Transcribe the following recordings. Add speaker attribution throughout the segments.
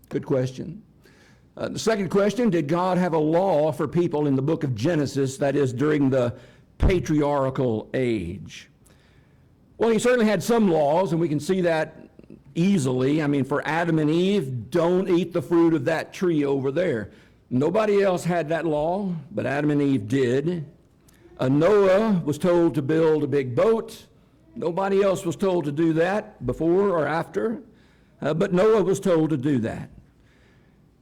Speaker 1: Good question. The second question, did God have a law for people in the book of Genesis, that is, during the patriarchal age? Well, he certainly had some laws, and we can see that easily. I mean, for Adam and Eve, don't eat the fruit of that tree over there. Nobody else had that law, but Adam and Eve did. Noah was told to build a big boat. Nobody else was told to do that before or after, but Noah was told to do that.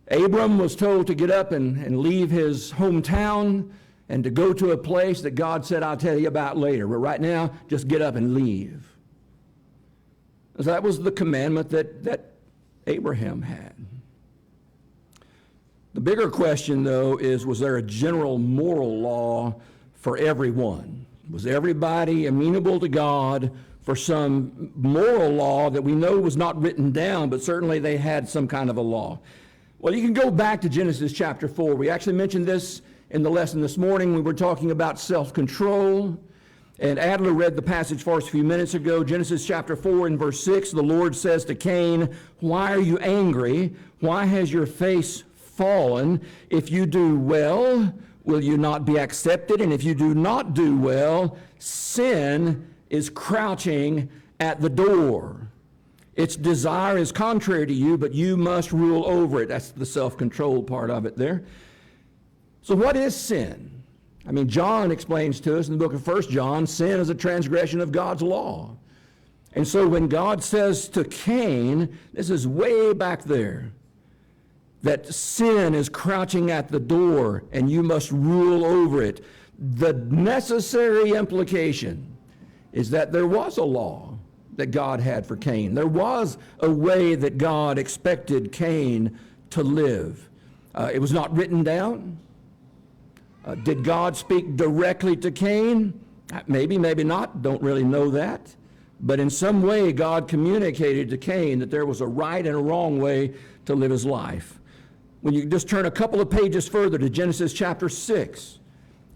Speaker 1: Abram was told to get up and leave his hometown and to go to a place that God said, I'll tell you about later. But right now, just get up and leave. So that was the commandment that Abraham had. The bigger question, though, is, was there a general moral law for everyone? Was everybody amenable to God for some moral law that we know was not written down, but certainly they had some kind of a law? Well, you can go back to Genesis chapter 4. We actually mentioned this in the lesson this morning. We were talking about self-control. And Adler read the passage for us a few minutes ago. Genesis chapter 4 and verse 6, the Lord says to Cain, why are you angry? Why has your face fallen? If you do well, will you not be accepted? And if you do not do well, sin is crouching at the door. Its desire is contrary to you, but you must rule over it. That's the self-control part of it there. So what is sin? I mean, John explains to us in the book of 1 John, sin is a transgression of God's law. And so when God says to Cain, this is way back there, that sin is crouching at the door and you must rule over it, the necessary implication is that there was a law that God had for Cain. There was a way that God expected Cain to live. It was not written down. Did God speak directly to Cain? Maybe, maybe not. Don't really know that. But in some way, God communicated to Cain that there was a right and a wrong way to live his life. When you just turn a couple of pages further to Genesis chapter 6,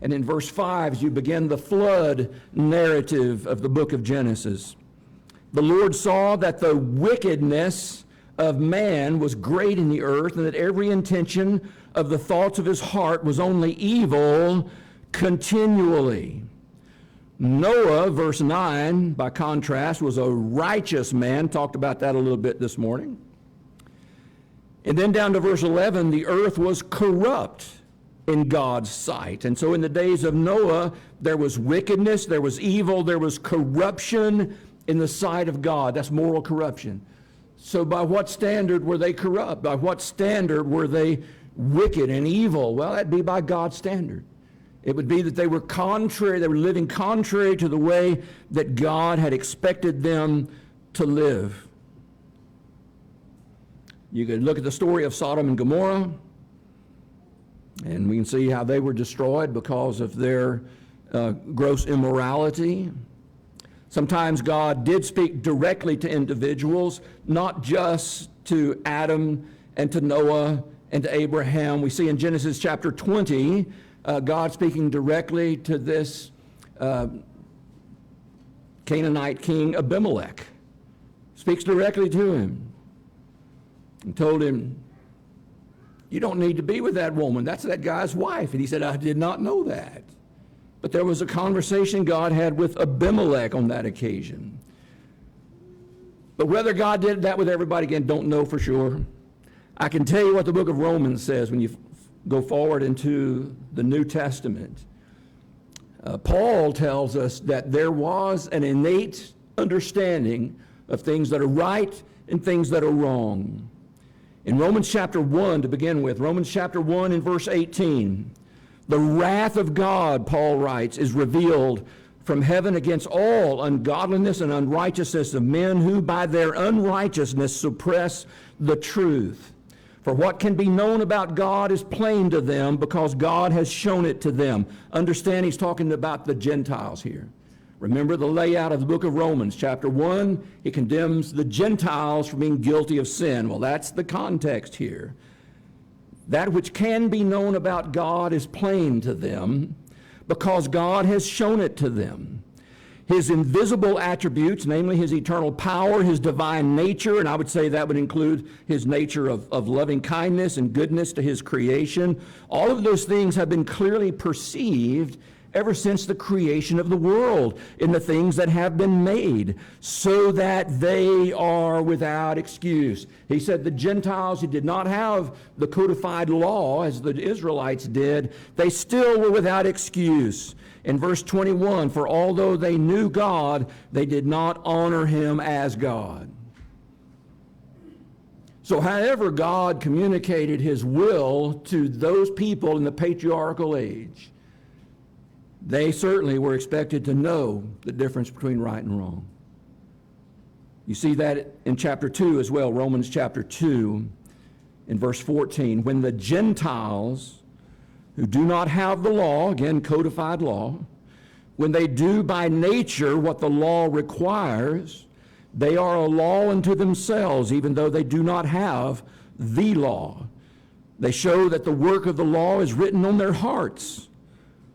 Speaker 1: and in verse 5, as you begin the flood narrative of the book of Genesis, the Lord saw that the wickedness of man was great in the earth, and that every intention of the thoughts of his heart was only evil continually. Noah, verse 9, by contrast, was a righteous man. Talked about that a little bit this morning. And then down to verse 11, the earth was corrupt in God's sight. And so in the days of Noah, there was wickedness, there was evil, there was corruption in the sight of God. That's moral corruption. So by what standard were they corrupt? By what standard were they wicked and evil? Well, that'd be by God's standard. It would be that they were living contrary to the way that God had expected them to live. You could look at the story of Sodom and Gomorrah, and we can see how they were destroyed because of their gross immorality. Sometimes God did speak directly to individuals, not just to Adam and to Noah and to Abraham. We see in Genesis chapter 20, God speaking directly to this Canaanite king Abimelech. Speaks directly to him and told him, you don't need to be with that woman. That's that guy's wife. And he said, I did not know that. But there was a conversation God had with Abimelech on that occasion. But whether God did that with everybody, again, don't know for sure. I can tell you what the book of Romans says when you go forward into the New Testament. Paul tells us that there was an innate understanding of things that are right and things that are wrong. In Romans chapter 1, to begin with, Romans chapter 1 and verse 18, the wrath of God, Paul writes, is revealed from heaven against all ungodliness and unrighteousness of men who by their unrighteousness suppress the truth. For what can be known about God is plain to them because God has shown it to them. Understand, he's talking about the Gentiles here. Remember the layout of the book of Romans. Chapter 1, he condemns the Gentiles for being guilty of sin. Well, that's the context here. That which can be known about God is plain to them because God has shown it to them. his invisible attributes, namely his eternal power, his divine nature, and I would say that would include his nature of loving kindness and goodness to his creation. All of those things have been clearly perceived ever since the creation of the world in the things that have been made, so that they are without excuse. He said the Gentiles who did not have the codified law as the Israelites did, they still were without excuse. In verse 21, for although they knew God, they did not honor him as God. So however God communicated his will to those people in the patriarchal age, they certainly were expected to know the difference between right and wrong. You see that in chapter 2 as well, Romans chapter 2, in verse 14. When the Gentiles who do not have the law, again, codified law, when they do by nature what the law requires, they are a law unto themselves, even though they do not have the law. They show that the work of the law is written on their hearts,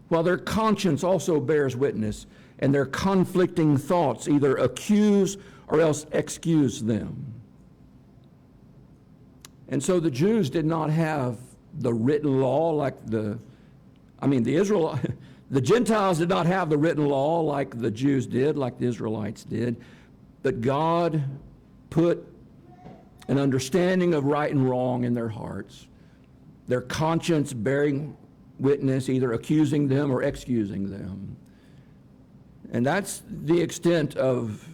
Speaker 1: while their conscience also bears witness, and their conflicting thoughts either accuse or else excuse them. And so the Jews did not have the written law like the Gentiles did not have the written law like the Jews did, like the Israelites did, but God put an understanding of right and wrong in their hearts, their conscience bearing witness, either accusing them or excusing them. And that's the extent of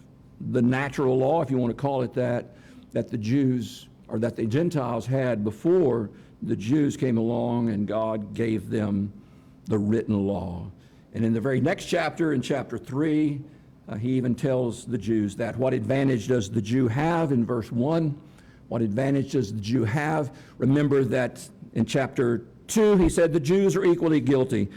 Speaker 1: the natural law, if you want to call it that the Jews or that the Gentiles had before the Jews came along and God gave them the written law. And in the very next chapter, in chapter 3, he even tells the Jews that. What advantage does the Jew have? In verse 1, what advantage does the Jew have? Remember that in chapter 2, he said the Jews are equally guilty.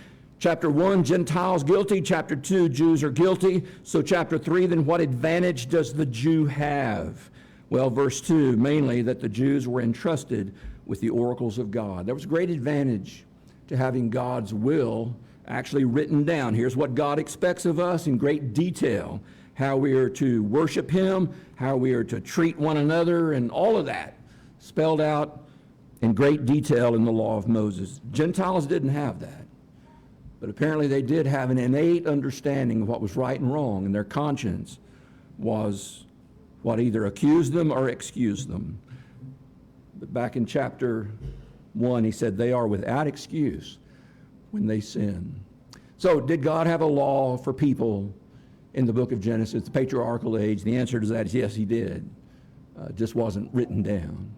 Speaker 1: Chapter 1, Gentiles guilty. Chapter 2, Jews are guilty. So chapter 3, then what advantage does the Jew have? Well, verse 2, mainly that the Jews were entrusted with the oracles of God. There was great advantage to having God's will actually written down. Here's what God expects of us in great detail, how we are to worship him, how we are to treat one another, and all of that spelled out in great detail in the law of Moses. Gentiles didn't have that, but apparently they did have an innate understanding of what was right and wrong, and their conscience was what either accused them or excused them. But back in chapter 1, he said they are without excuse when they sin. So did God have a law for people in the book of Genesis, the patriarchal age? The answer to that is yes, he did. Just wasn't written down.